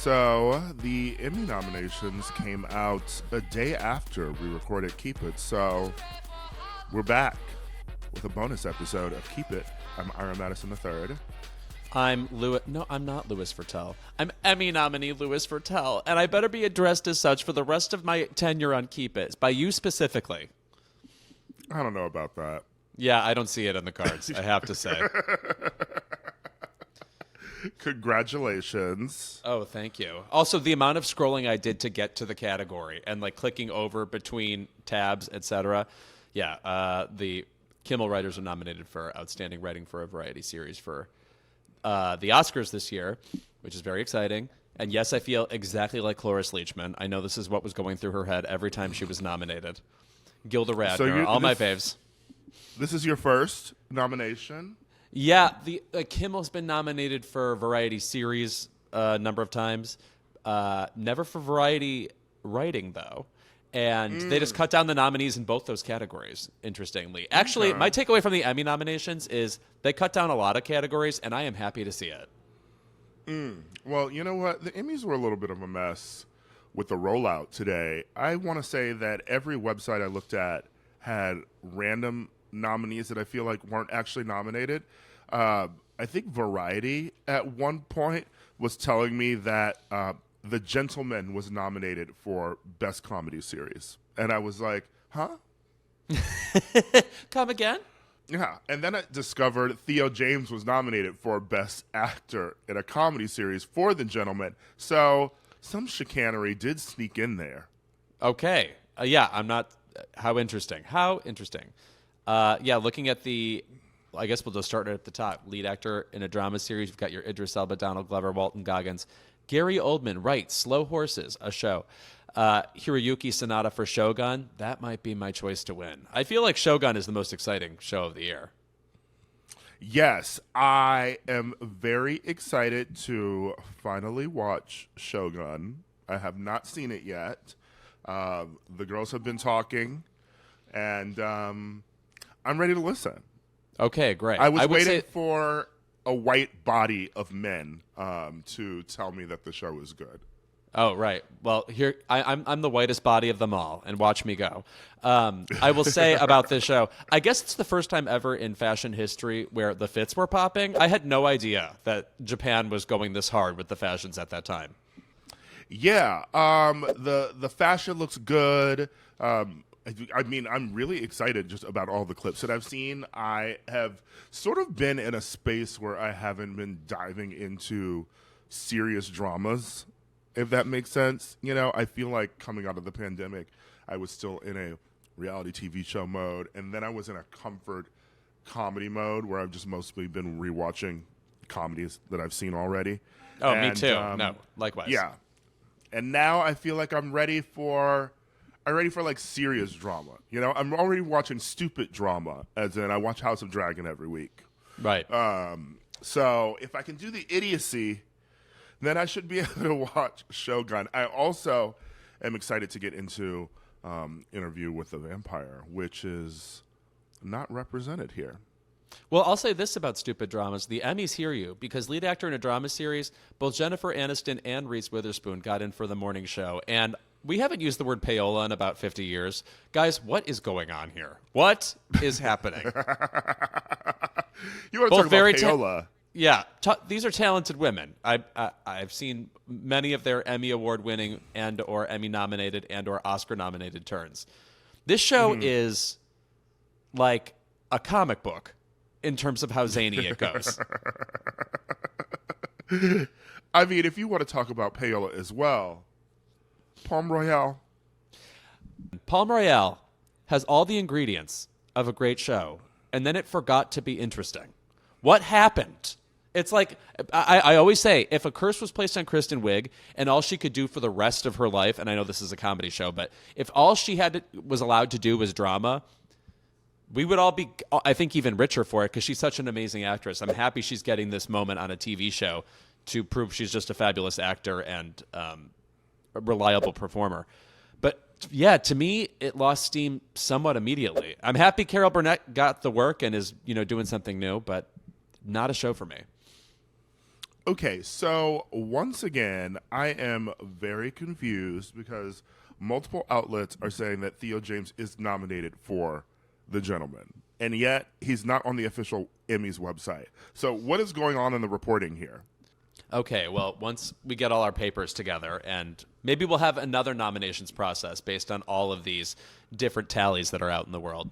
So the Emmy nominations came out a day after we recorded Keep It. So we're back with a bonus episode of Keep It. I'm Ira Madison III. I'm Louis. No, I'm not Louis Virtel. I'm Emmy nominee Louis Virtel, and I better be addressed as such for the rest of my tenure on Keep It, by you specifically. I don't know about that. Yeah, I don't see it in the cards, I have to say. Congratulations. Oh, thank you. Also, the amount of scrolling I did to get to the category and like clicking over between tabs, etc. Yeah, the Kimmel writers are nominated for Outstanding Writing for a Variety Series for the Oscars this year, which is very exciting. And yes, I feel exactly like Cloris Leachman. I know this is what was going through her head every time she was nominated. Gilda Radner, all my faves. This is your first nomination? Yeah, the Kimmel's been nominated for Variety Series a number of times. Never for Variety Writing, though. And they just cut down the nominees in both those categories, interestingly. Actually, my takeaway from the Emmy nominations is they cut down a lot of categories, and I am happy to see it. Well, you know what? The Emmys were a little bit of a mess with the rollout today. I want to say that every website I looked at had random nominees that I feel like weren't actually nominated. I think Variety at one point was telling me that The Gentleman was nominated for Best Comedy Series. And I was like, huh? Come again? Yeah. And then I discovered Theo James was nominated for Best Actor in a Comedy Series for The Gentleman. So some chicanery did sneak in there. Okay. Yeah, I'm not... How interesting. How interesting. Yeah, looking at the... I guess we'll just start at the top. Lead actor in a drama series. You've got your Idris Elba, Donald Glover, Walton Goggins. Gary Oldman writes Slow Horses, a show. Hiroyuki Sanada for Shogun. That might be my choice to win. I feel like Shogun is the most exciting show of the year. Yes, I am very excited to finally watch Shogun. I have not seen it yet. The girls have been talking, and I'm ready to listen. Okay, great. I was waiting for a white body of men to tell me that the show is good. Oh, right. Well, here I'm the whitest body of them all, and watch me go. I will say about this show, I guess it's the first time ever in fashion history where the fits were popping. I had no idea that Japan was going this hard with the fashions at that time. Yeah, the fashion looks good. I mean, I'm really excited just about all the clips that I've seen. I have sort of been in a space where I haven't been diving into serious dramas, if that makes sense. You know, I feel like coming out of the pandemic, I was still in a reality TV show mode, and then I was in a comfort comedy mode where I've just mostly been rewatching comedies that I've seen already. Oh, me too. No, likewise. Yeah. And now I feel like I'm ready for like serious drama. You know, I'm already watching stupid drama, as in I watch House of Dragon every week. Right. So if I can do the idiocy, then I should be able to watch Shogun. I also am excited to get into Interview with the Vampire, which is not represented here. Well, I'll say this about stupid dramas. The Emmys hear you, because lead actor in a drama series, both Jennifer Aniston and Reese Witherspoon got in for the morning show. And we haven't used the word payola in about 50 years. Guys, what is going on here? What is happening? You want to talk about payola? Yeah, these are talented women. I've seen many of their Emmy Award-winning and or Emmy-nominated and or Oscar-nominated turns. This show is like a comic book in terms of how zany it goes. I mean, if you want to talk about payola as well, Palm Royale. Palm Royale has all the ingredients of a great show, and then it forgot to be interesting. What happened? It's like, I always say, if a curse was placed on Kristen Wiig and all she could do for the rest of her life, and I know this is a comedy show, but if all she was allowed to do was drama, we would all be, I think, even richer for it, because she's such an amazing actress. I'm happy she's getting this moment on a TV show to prove she's just a fabulous actor and a reliable performer. But yeah, to me, it lost steam somewhat immediately. I'm happy Carol Burnett got the work and is, doing something new, but not a show for me. Okay, so once again, I am very confused because multiple outlets are saying that Theo James is nominated for The Gentleman, and yet he's not on the official Emmys website. So what is going on in the reporting here? Okay, well, once we get all our papers together, and maybe we'll have another nominations process based on all of these different tallies that are out in the world.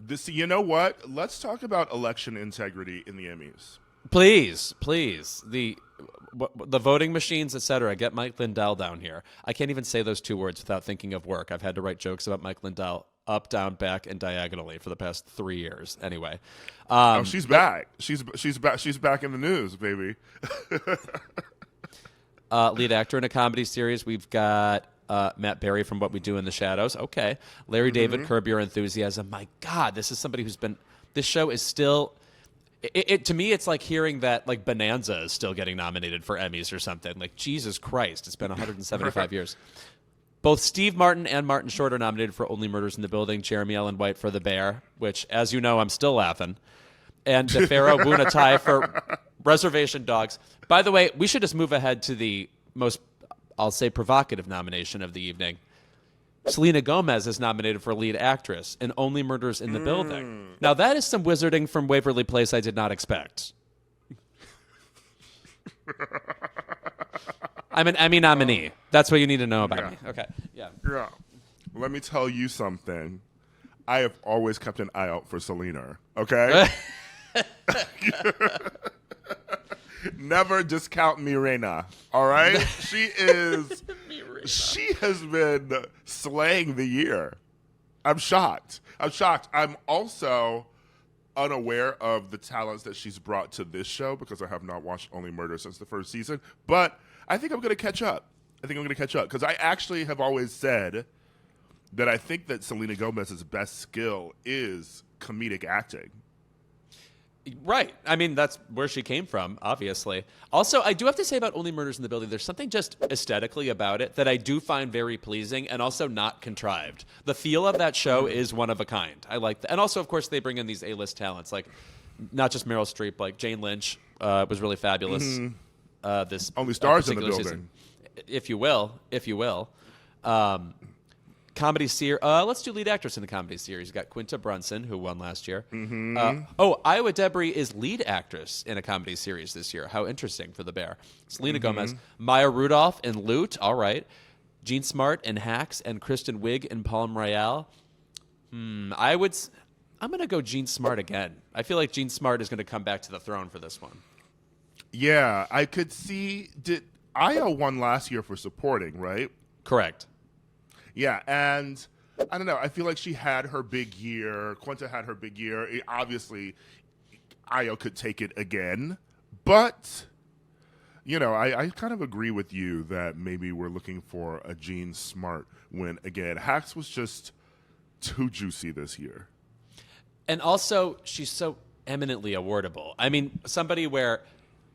You know what? Let's talk about election integrity in the Emmys. Please, please, the voting machines, etc. Get Mike Lindell down here. I can't even say those two words without thinking of work. I've had to write jokes about Mike Lindell up, down, back, and diagonally for the past 3 years. Anyway, She's back. She's back. She's back in the news, baby. Lead actor in a comedy series, we've got Matt Berry from What We Do in the Shadows. Okay, Larry David, Curb Your Enthusiasm. My God, this is somebody who's been. This show is still. It to me, it's like hearing that like Bonanza is still getting nominated for Emmys or something. Like Jesus Christ, it's been 175 years. Both Steve Martin and Martin Short are nominated for Only Murders in the Building. Jeremy Allen White for The Bear, which, as you know, I'm still laughing. And DeFaro Wunatai for Reservation Dogs. By the way, we should just move ahead to the most, I'll say, provocative nomination of the evening. Selena Gomez is nominated for lead actress in Only Murders in the Building. Now, that is some wizarding from Waverly Place I did not expect. I'm an Emmy nominee. That's what you need to know about me. Okay, yeah. Yeah. Let me tell you something. I have always kept an eye out for Selena, okay? Never discount Mirena, all right? She has been slaying the year. I'm shocked. I'm also unaware of the talents that she's brought to this show because I have not watched Only Murder since the first season. But I think I'm going to catch up. Because I actually have always said that I think that Selena Gomez's best skill is comedic acting. Right. I mean, that's where she came from, obviously. Also, I do have to say about Only Murders in the Building, there's something just aesthetically about it that I do find very pleasing and also not contrived. The feel of that show is one of a kind. I like that. And also, of course, they bring in these A-list talents, like not just Meryl Streep, like Jane Lynch was really fabulous. This Only stars in the particular building. Season, if you will. Comedy series. Let's do lead actress in the comedy series. You got Quinta Brunson, who won last year. Iowa Debris is lead actress in a comedy series this year. How interesting for The Bear. Selena Gomez, Maya Rudolph in Loot. All right. Jean Smart in Hacks, and Kristen Wiig in Palm Royale. I'm going to go Jean Smart again. I feel like Jean Smart is going to come back to the throne for this one. Yeah, I could see. Did Aya won last year for supporting, right? Correct. Yeah, and I don't know. I feel like she had her big year. Quinta had her big year. Obviously, Io could take it again. But, I kind of agree with you that maybe we're looking for a Jean Smart win again. Hacks was just too juicy this year. And also, she's so eminently awardable. I mean, somebody where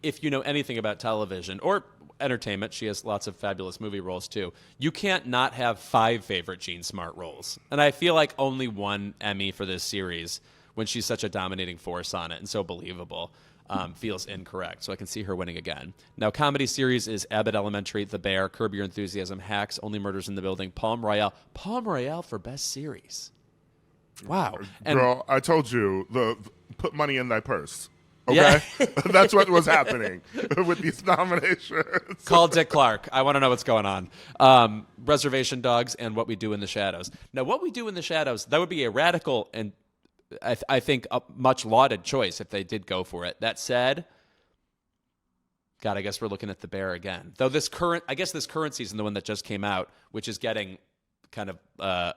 if you know anything about television or entertainment, she has lots of fabulous movie roles too. You can't not have 5 favorite Jean Smart roles. And I feel like only one Emmy for this series, when she's such a dominating force on it and so believable, feels incorrect. So I can see her winning again. Now, comedy series is Abbott Elementary, The Bear, Curb Your Enthusiasm, Hacks, Only Murders in the Building, Palm Royale. Palm Royale for best series. Wow. Girl, I told you, put money in thy purse. Okay? Yeah. That's what was happening with these nominations. Call Dick Clark. I want to know what's going on. Reservation Dogs and What We Do in the Shadows. Now, What We Do in the Shadows, that would be a radical and I think a much lauded choice if they did go for it. That said, God, I guess we're looking at The Bear again. Though this current season, the one that just came out, which is getting kind of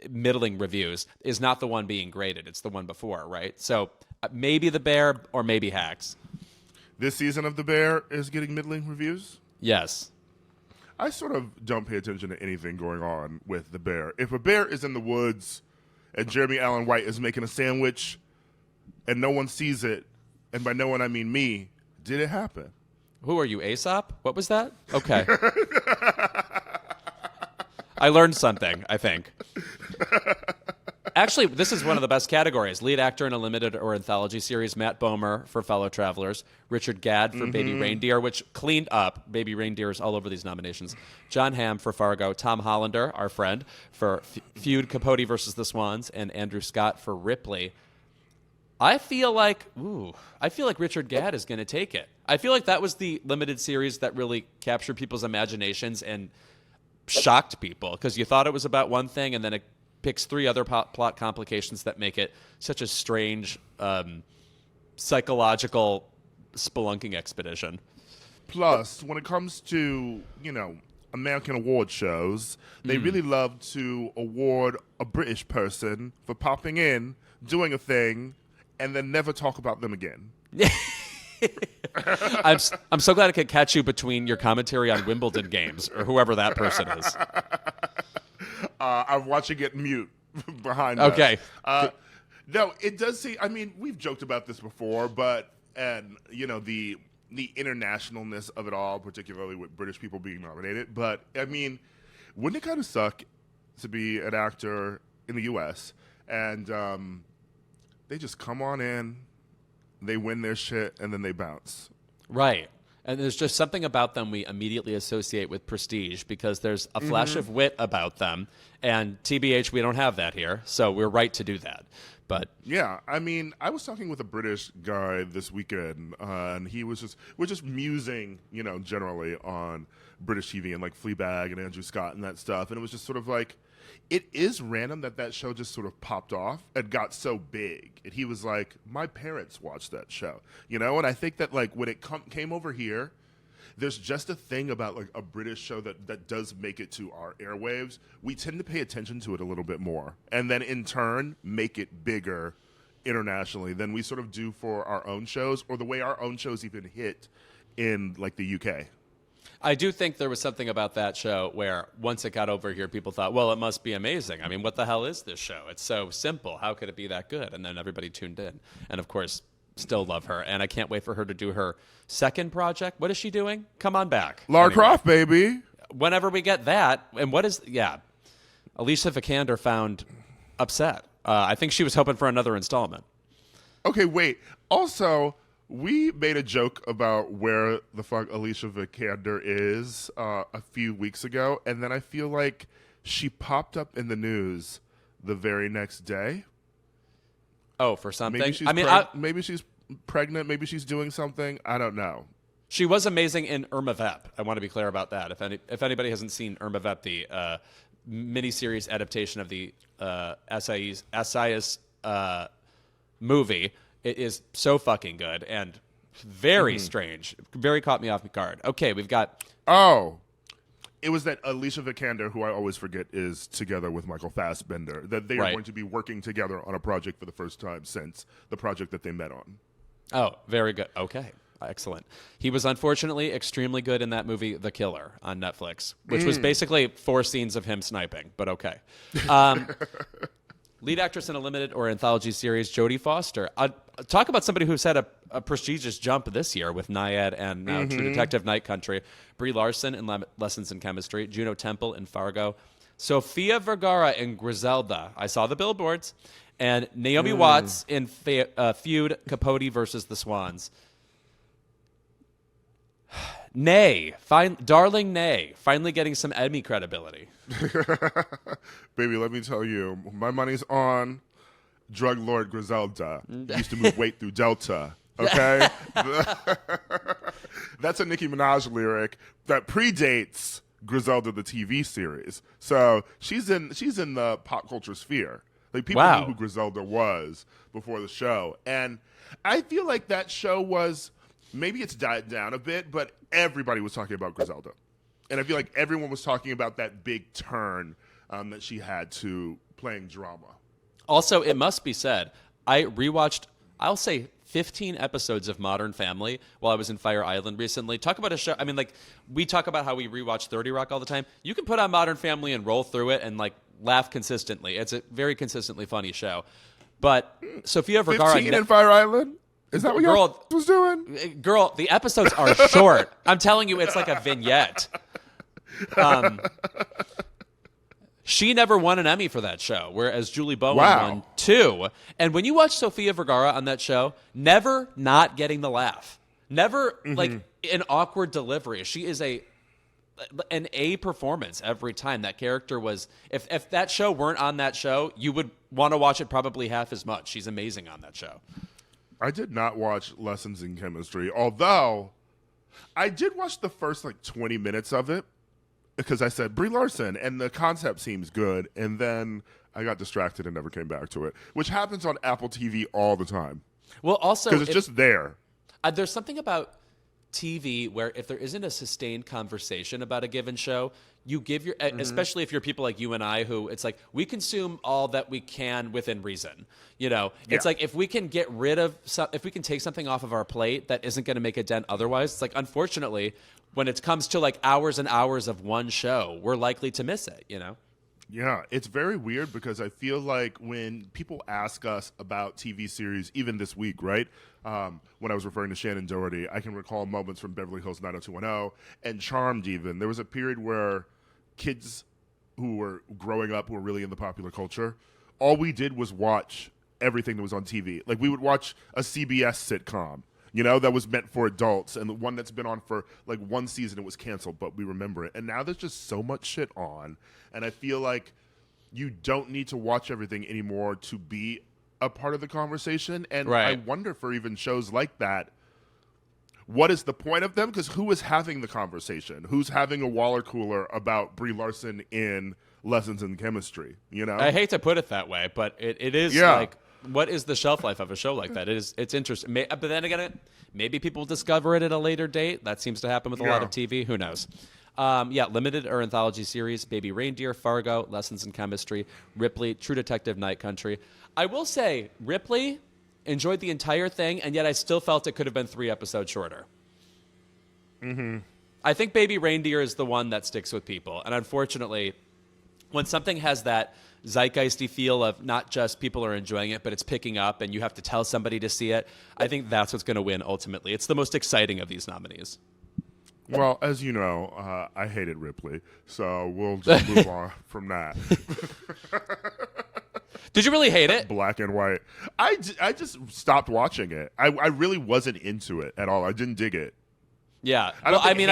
middling reviews, is not the one being graded. It's the one before, right? So maybe The Bear or maybe Hacks. This season of The Bear is getting middling reviews? Yes. I sort of don't pay attention to anything going on with The Bear. If a bear is in the woods and Jeremy Allen White is making a sandwich and no one sees it, and by no one I mean me, did it happen? Who are you, Aesop? What was that? Okay. I learned something, I think. Actually, this is one of the best categories. Lead actor in a limited or anthology series, Matt Bomer for Fellow Travelers, Richard Gadd for Baby Reindeer, which cleaned up. Baby Reindeer is all over these nominations. John Hamm for Fargo, Tom Hollander, our friend, for Feud, Capote versus the Swans, and Andrew Scott for Ripley. I feel like Richard Gadd is going to take it. I feel like that was the limited series that really captured people's imaginations and shocked people, because you thought it was about one thing, and then it picks three other plot complications that make it such a strange psychological spelunking expedition. Plus, when it comes to, American award shows, they really love to award a British person for popping in, doing a thing, and then never talk about them again. I'm so glad I could catch you between your commentary on Wimbledon games, or whoever that person is. I'm watching it mute behind Okay. us. No, it does seem, we've joked about this before, but, the internationalness of it all, particularly with British people being nominated. But, wouldn't it kind of suck to be an actor in the U.S. and they just come on in, they win their shit, and then they bounce? Right. And there's just something about them we immediately associate with prestige, because there's a flash of wit about them. And TBH, we don't have that here, so we're right to do that. But yeah, I was talking with a British guy this weekend, and we're just musing, generally on British TV and like Fleabag and Andrew Scott and that stuff. And it was just sort of like, it is random that show just sort of popped off and got so big. And he was like, my parents watched that show, And I think that like when it came over here, there's just a thing about like a British show that does make it to our airwaves. We tend to pay attention to it a little bit more, and then in turn make it bigger internationally than we sort of do for our own shows, or the way our own shows even hit in like the UK. I do think there was something about that show where once it got over here, people thought, well, it must be amazing. What the hell is this show? It's so simple. How could it be that good? And then everybody tuned in. And of course, still love her. And I can't wait for her to do her second project. What is she doing? Come on back. Lara Croft, baby. Whenever we get that. And Alicia Vikander found upset. I think she was hoping for another installment. Okay, wait. Also, we made a joke about where the fuck Alicia Vikander is a few weeks ago, and then I feel like she popped up in the news the very next day. Oh, for something? Maybe she's pregnant. Maybe she's doing something. I don't know. She was amazing in Irma Vep. I want to be clear about that. If anybody hasn't seen Irma Vep, the miniseries adaptation of the essayist movie, it is so fucking good and very strange. Very caught me off guard. Okay, we've got... Oh, it was that Alicia Vikander, who I always forget is together with Michael Fassbender, that they are going to be working together on a project for the first time since the project that they met on. Oh, very good. Okay, excellent. He was unfortunately extremely good in that movie, The Killer, on Netflix, which was basically 4 scenes of him sniping, but okay. Lead actress in a limited or anthology series, Jodie Foster. Talk about somebody who's had a prestigious jump this year with Nyad and now True Detective Night Country. Brie Larson in Lessons in Chemistry. Juno Temple in Fargo. Sofia Vergara in Griselda. I saw the billboards. And Naomi Watts in Feud, Capote versus the Swans. Nay, darling Nay, finally getting some Emmy credibility. Baby, let me tell you, my money's on drug lord Griselda. Used to move weight through Delta. Okay, that's a Nicki Minaj lyric that predates Griselda the TV series. So she's in the pop culture sphere. Like people knew who Griselda was before the show, and I feel like that show was. Maybe it's died down a bit, but everybody was talking about Griselda. And I feel like everyone was talking about that big turn that she had to playing drama. Also, it must be said, I rewatched, I'll say, 15 episodes of Modern Family while I was in Fire Island recently. Talk about a show. We talk about how we rewatch 30 Rock all the time. You can put on Modern Family and roll through it and laugh consistently. It's a very consistently funny show. But Sofia Vergara... 15 in Fire Island? Is that what y'all was doing? Girl, the episodes are short. I'm telling you, it's like a vignette. She never won an Emmy for that show, whereas Julie Bowen Wow. won 2. And when you watch Sofia Vergara on that show, never not getting the laugh. Never like an awkward delivery. She is an A performance every time. That character was, if that show weren't on that show, you would want to watch it probably half as much. She's amazing on that show. I did not watch Lessons in Chemistry, although I did watch the first 20 minutes of it because I said Brie Larson and the concept seems good, and then I got distracted and never came back to it, which happens on Apple TV all the time. Well, also because it's just there. There's something about TV where if there isn't a sustained conversation about a given show, you give your, especially if you're people like you and I, who it's like we consume all that we can within reason. It's like if we can get rid of if we can take something off of our plate that isn't going to make a dent otherwise, it's like unfortunately when it comes to hours and hours of one show, we're likely to miss it. Yeah, it's very weird because I feel like when people ask us about TV series, even this week, right? When I was referring to Shannon Doherty, I can recall moments from Beverly Hills 90210 and Charmed even. There was a period where kids who were growing up who were really in the popular culture, all we did was watch everything that was on TV. Like we would watch a CBS sitcom, that was meant for adults, and the one that's been on for one season, it was canceled, but we remember it. And now there's just so much shit on, and I feel like you don't need to watch everything anymore to be a part of the conversation. And right. I wonder for even shows like that, what is the point of them? Because who is having the conversation? Who's having a water cooler about Brie Larson in Lessons in Chemistry? I hate to put it that way, but it is what is the shelf life of a show like that? It's interesting. But then again, maybe people discover it at a later date. That seems to happen with a lot of TV. Who knows? Limited or anthology series: Baby Reindeer, Fargo, Lessons in Chemistry, Ripley, True Detective, Night Country. I will say Ripley enjoyed the entire thing, and yet I still felt it could have been 3 episodes shorter. I think Baby Reindeer is the one that sticks with people, and unfortunately, when something has that zeitgeisty feel of not just people are enjoying it, but it's picking up and you have to tell somebody to see it, I think that's what's going to win ultimately. It's the most exciting of these nominees. Well, as you know, I hated Ripley, so we'll just move on from that. Did you really hate it? Black and white. I just stopped watching it. I really wasn't into it at all. I didn't dig it. Yeah. I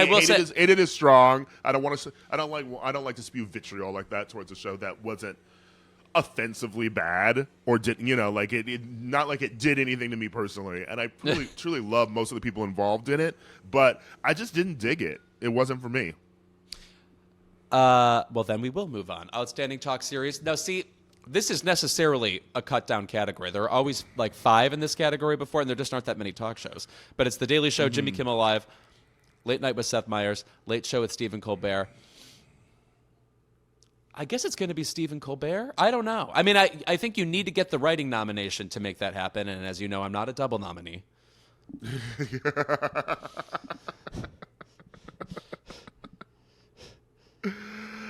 will say it is strong. I don't like to spew vitriol like that towards a show that wasn't offensively bad or didn't not like it did anything to me personally, and I truly love most of the people involved in it, but I just didn't dig it. It wasn't for me. Well, then we will move on. Outstanding talk series. Now, see, this is necessarily a cut down category. There are always 5 in this category before, and there just aren't that many talk shows. But it's The Daily Show, Jimmy Kimmel Live, Late Night with Seth Meyers, Late Show with Stephen Colbert. I guess it's going to be Stephen Colbert. I don't know. I mean, I think you need to get the writing nomination to make that happen. And as you know, I'm not a double nominee.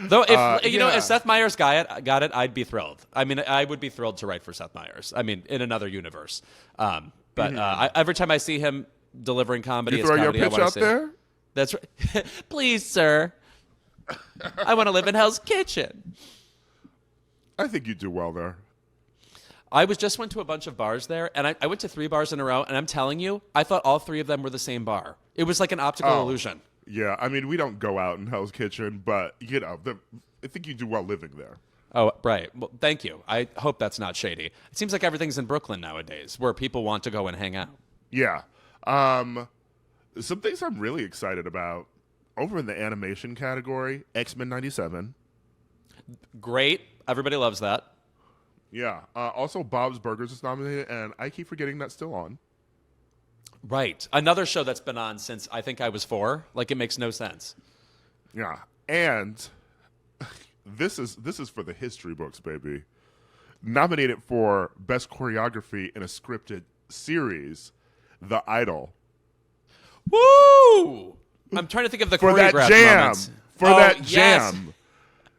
Though, if Seth Meyers got it, I'd be thrilled. I mean, I would be thrilled to write for Seth Meyers. I mean, in another universe. Every time I see him delivering comedy, you throw your pitch out there? That's right. Please, sir. I want to live in Hell's Kitchen. I think you do well there. I went to a bunch of bars there, and I went to 3 bars in a row, and I'm telling you, I thought all 3 of them were the same bar. It was like an optical illusion. Yeah, I mean, we don't go out in Hell's Kitchen, but, I think you do well living there. Oh, right. Well, thank you. I hope that's not shady. It seems like everything's in Brooklyn nowadays, where people want to go and hang out. Yeah. Some things I'm really excited about. Over in the animation category, X-Men 97. Great. Everybody loves that. Yeah. Also, Bob's Burgers is nominated, and I keep forgetting that's still on. Right. Another show that's been on since I think I was 4. It makes no sense. Yeah. And this is for the history books, baby. Nominated for Best Choreography in a Scripted Series, The Idol. Woo! I'm trying to think of the choreographed moments. For that jam.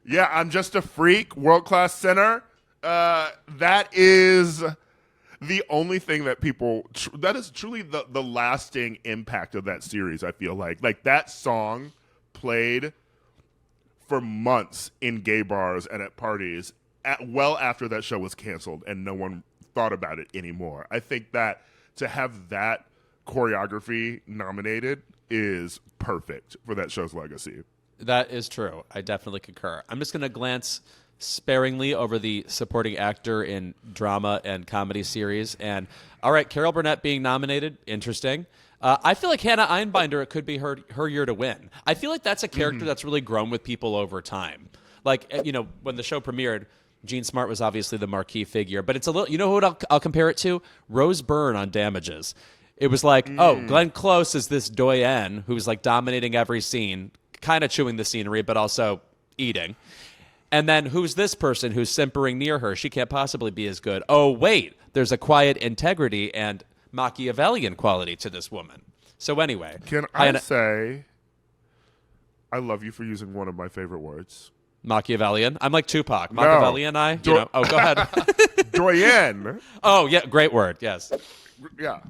Yeah, I'm Just a Freak, world-class center. That is the only thing that that is truly the lasting impact of that series, I feel like. That song played for months in gay bars and at parties well after that show was canceled and no one thought about it anymore. I think that to have that choreography nominated is perfect for that show's legacy. That is true. I definitely concur. I'm just going to glance sparingly over the supporting actor in drama and comedy series. And, all right, Carol Burnett being nominated, interesting. I feel like Hannah Einbinder, it could be her year to win. I feel like that's a character that's really grown with people over time. Like, you know, when the show premiered, Jean Smart was obviously the marquee figure. But it's a little, you know what I'll compare it to? Rose Byrne on Damages. It was like, oh, Glenn Close is this doyenne who's like dominating every scene, kind of chewing the scenery, but also eating. And then who's this person who's simpering near her? She can't possibly be as good. Oh, wait, there's a quiet integrity and Machiavellian quality to this woman. So anyway. Can I say, I love you for using one of my favorite words. Machiavellian? I'm like Tupac. Machiavellian, go ahead. Doyenne. Oh, yeah, great word, yes. Yeah.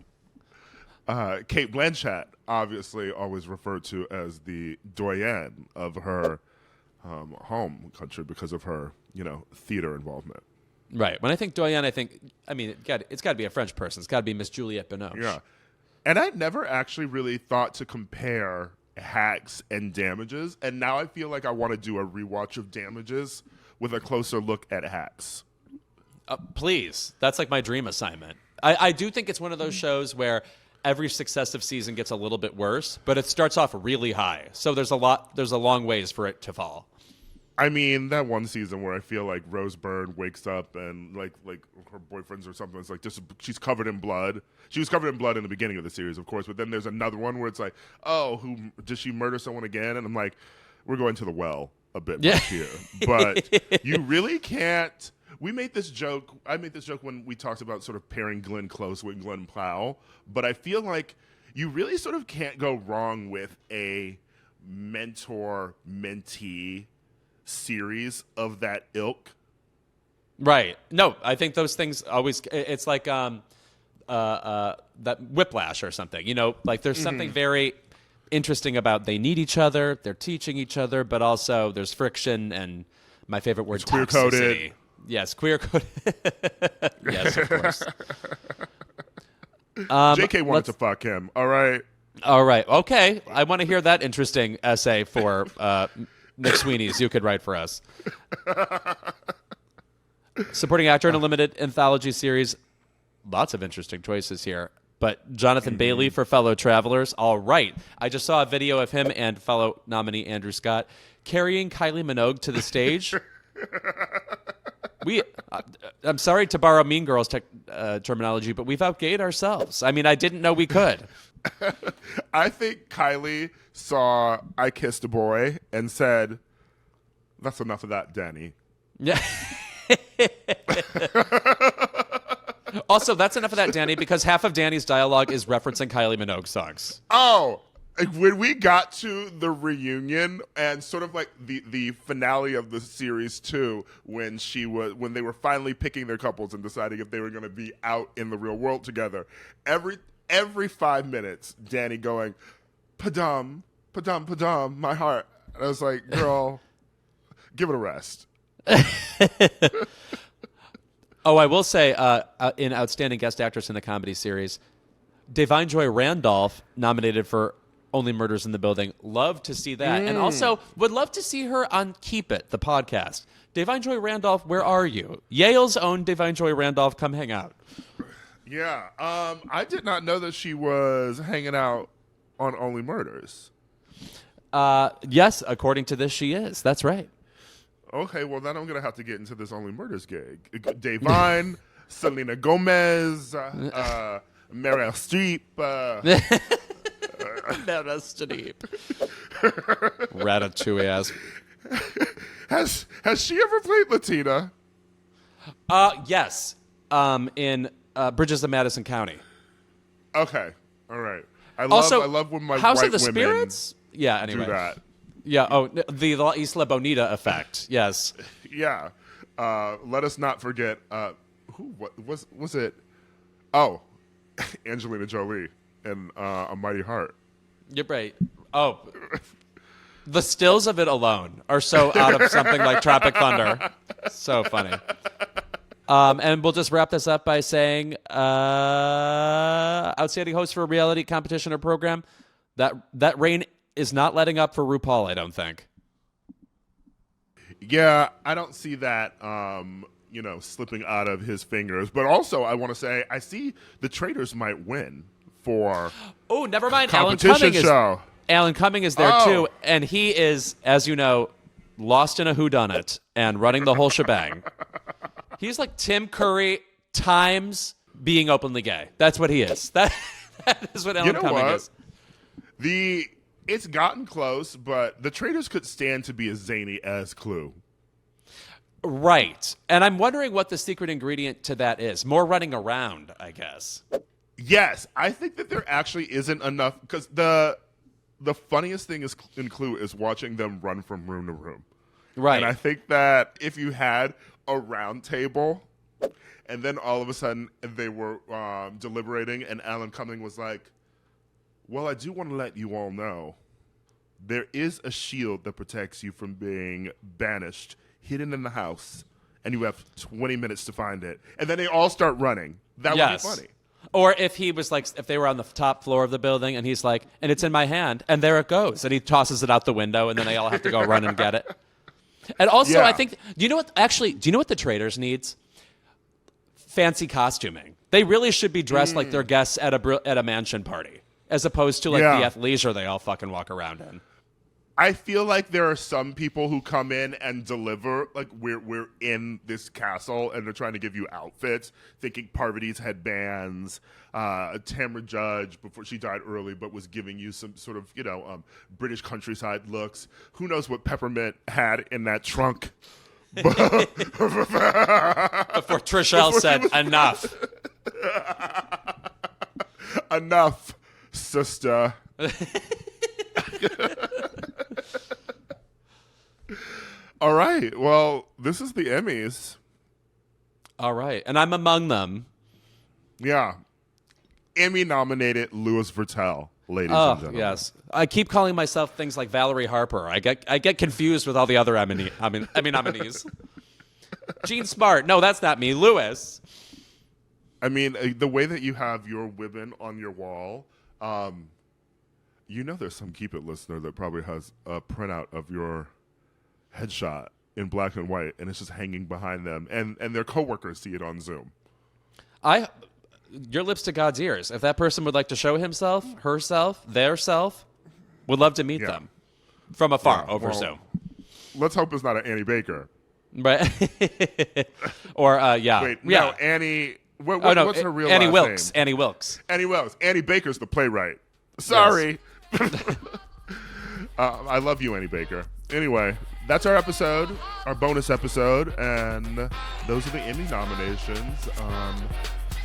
Cate Blanchett, obviously always referred to as the doyenne of her home country because of her, theater involvement. Right. When I think doyenne, it's got to be a French person. It's got to be Miss Juliette Binoche. Yeah. And I never actually really thought to compare Hacks and Damages, and now I feel like I want to do a rewatch of Damages with a closer look at Hacks. Please. That's like my dream assignment. I do think it's one of those shows where every successive season gets a little bit worse, but it starts off really high. So there's a long ways for it to fall. I mean, that one season where I feel like Rose Byrne wakes up and like her boyfriends or something, it's like just she's covered in blood. She was covered in blood in the beginning of the series, of course, but then there's another one where it's like, oh, who did she murder someone again? And I'm like, we're going to the well a bit much here. But you really can't. I made this joke when we talked about sort of pairing Glenn Close with Glenn Powell, but I feel like you really sort of can't go wrong with a mentor-mentee series of that ilk. Right. No, I think those things always, it's like that Whiplash or something, like there's something very interesting about they need each other, they're teaching each other, but also there's friction and my favorite word, queer coded. Toxicity. Yes, queer coded. Yes, of course. JK wanted to fuck him. All right. Okay. I want to hear that interesting essay for Nick Sweeney's you could write for us. Supporting actor in a limited anthology series. Lots of interesting choices here. But Jonathan Bailey for Fellow Travelers. All right. I just saw a video of him and fellow nominee Andrew Scott carrying Kylie Minogue to the stage. I'm sorry to borrow Mean Girls terminology, but we've outgayed ourselves. I mean, I didn't know we could. I think Kylie saw I Kissed a Boy and said, that's enough of that, Danny. Yeah. Also, that's enough of that, Danny, because half of Danny's dialogue is referencing Kylie Minogue songs. Oh, when we got to the reunion and sort of like the finale of the series 2, when they were finally picking their couples and deciding if they were going to be out in the real world together, every 5 minutes, Danny going, padum, padum, padum, my heart. And I was like, girl, give it a rest. Oh, I will say, in Outstanding Guest Actress in a Comedy Series, Da'Vine Joy Randolph, nominated for Only Murders in the Building. Love to see that. And also, would love to see her on Keep It, the podcast. Da'Vine Joy Randolph, where are you? Yale's own Da'Vine Joy Randolph, come hang out. Yeah. I did not know that she was hanging out on Only Murders. Yes, according to this, she is. That's right. Okay, well, then I'm going to have to get into this Only Murders gig. Da'Vine, Selena Gomez, Meryl Streep. Meryl Streep. Ratatouille ass. Has she ever played Latina? Yes. In Bridges of Madison County. Okay. All right. I love when my House white of the women Spirits? Yeah, anyway. do that. Yeah, oh, the La Isla Bonita effect. Yes. Yeah. Let us not forget, what was it? Oh, Angelina Jolie in A Mighty Heart. You're right. Oh. The stills of it alone are so out of something like Tropic Thunder. So funny. And we'll just wrap this up by saying, outstanding host for a reality competition or program. That reign is not letting up for RuPaul, I don't think. Yeah, I don't see that, slipping out of his fingers. But also, I want to say, I see the Traitors might win for oh, never mind. competition show. Alan Cumming is there too, and he is, as you know, lost in a whodunit and running the whole shebang. He's like Tim Curry times being openly gay. That's what he is. That is what Alan Cumming is. It's gotten close, but the Traitors could stand to be as zany as Clue. Right. And I'm wondering what the secret ingredient to that is. More running around, I guess. Yes, I think that there actually isn't enough, because the funniest thing is in Clue is watching them run from room to room. Right. And I think that if you had a round table and then all of a sudden they were deliberating and Alan Cumming was like, well, I do want to let you all know there is a shield that protects you from being banished, hidden in the house, and you have 20 minutes to find it. And then they all start running. That would be funny. Or if he was like, if they were on the top floor of the building and he's like, and it's in my hand, and there it goes. And he tosses it out the window, and then they all have to go run and get it. And also, I think, do you know what the Traitors needs? Fancy costuming. They really should be dressed like their guests at a mansion party, as opposed to like the athleisure they all fucking walk around in. I feel like there are some people who come in and deliver, like we're in this castle and they're trying to give you outfits, thinking Parvati's headbands, Tamra Judge before she died early, but was giving you some sort of British countryside looks. Who knows what Peppermint had in that trunk? Before Trishelle said enough. Enough, sister. All right. Well, this is the Emmys. All right. And I'm among them. Yeah. Emmy-nominated Louis Vuitton, ladies and gentlemen. Yes. I keep calling myself things like Valerie Harper. I get confused with all the other Emmy nominees. Gene Smart. No, that's not me. Louis. I mean, the way that you have your women on your wall, there's some Keep It listener that probably has a printout of your headshot in black and white, and it's just hanging behind them, and their coworkers see it on Zoom. Your lips to God's ears. If that person would like to show himself, herself, their self, would love to meet them from afar over Zoom. Let's hope it's not an Annie Baker. Right. Or, Wait, no, Annie... what's her real Annie last Wilkes. name? Annie Wilkes. Annie Wilkes. Annie Baker's the playwright. Sorry. Yes. I love you, Annie Baker. Anyway, that's our episode, our bonus episode, and those are the Emmy nominations.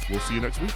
We'll see you next week.